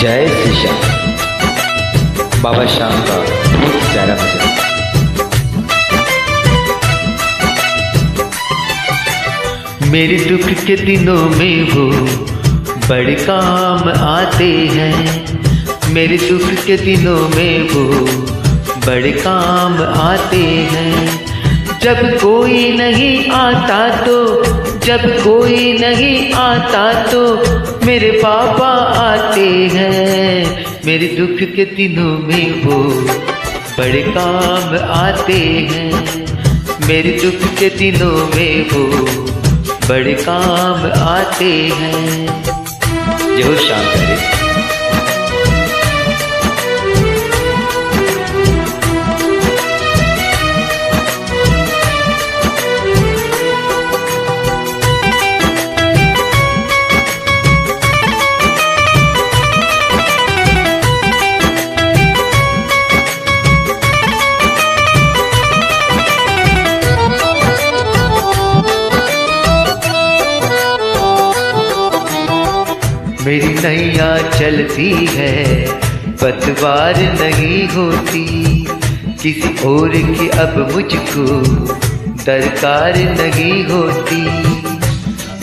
जय श्री श्याम। बाबा श्याम का बहुत प्यारा भजन। मेरे दुख के दिनों में वो बड़े काम आते हैं। मेरे दुख के दिनों में वो बड़े काम आते हैं। जब कोई नहीं आता तो, जब कोई नहीं आता तो मेरे पापा आते हैं। मेरे दुख के दिनों में वो बड़े काम आते हैं। मेरे दुख के दिनों में वो बड़े काम आते हैं। जय हो श्याम करे। मेरी नैया चलती है, पतवार नहीं होती। किसी और की अब मुझको दरकार नहीं होती।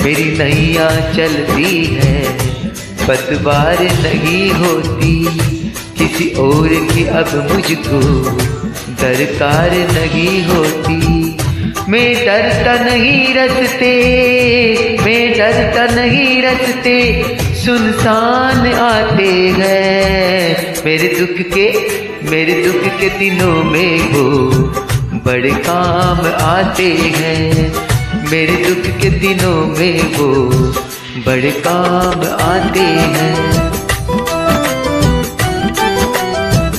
मेरी नैया चलती है, पतवार नहीं होती। किसी और की अब मुझको दरकार नहीं होती। मैं डरता नहीं रस्ते, मैं डरता नहीं रस्ते सुनसान आते हैं। मेरे दुख के दिनों में वो बड़े काम आते हैं। मेरे दुख के दिनों में वो बड़े काम आते हैं।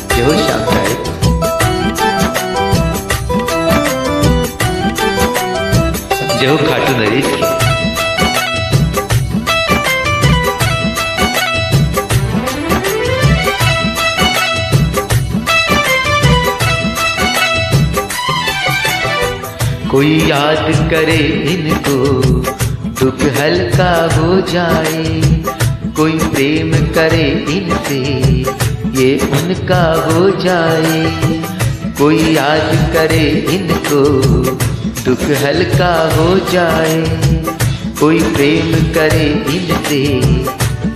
जय हो श्याम करे। जय हो खाटू नरेश की। कोई याद करे इनको, दुख हल्का हो जाए। कोई प्रेम करे इनसे, ये उनका हो जाए। कोई याद करे इनको, दुख हल्का हो जाए। कोई प्रेम करे इनसे,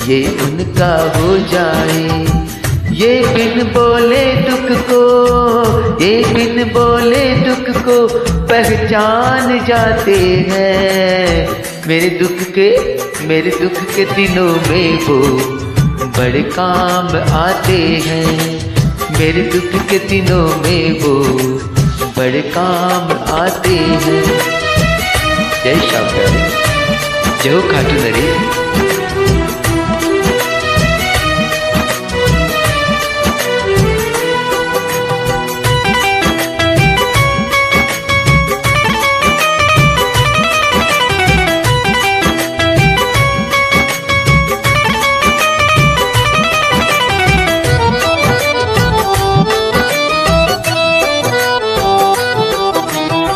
ये उनका हो जाए। ये बिन बोले दुख को, ये बिन बोले दुख को पहचान जाते हैं। मेरे दुख के दिनों में वो बड़े काम आते हैं। मेरे दुख के दिनों में वो बड़े काम आते हैं। जय श्याम करे। जय हो खाटू नरेश।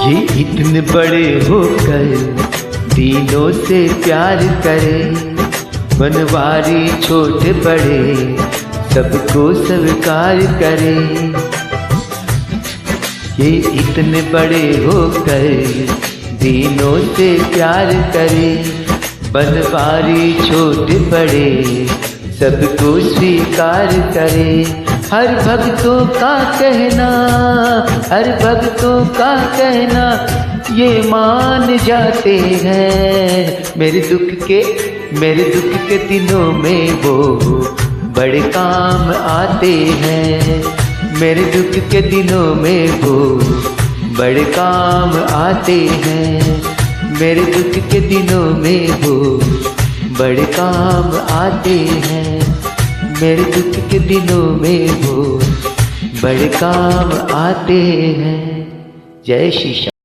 ये इतने बड़े होकर दीनों से प्यार करे। बनवारी छोटे बड़े सबको स्वीकार करे। ये इतने बड़े होकर दीनों से प्यार करे। बनवारी छोटे बड़े सबको स्वीकार करे। हर भक्तों का कहना, हर भक्तों का कहना ये मान जाते हैं। मेरे दुख के दिनों में वो बड़े काम आते हैं। मेरे दुख के दिनों में वो बड़े काम आते हैं। मेरे दुख के दिनों में वो बड़े काम आते हैं। मेरे दुख के दिनों में वो बड़े काम आते हैं। जय श्री श्याम।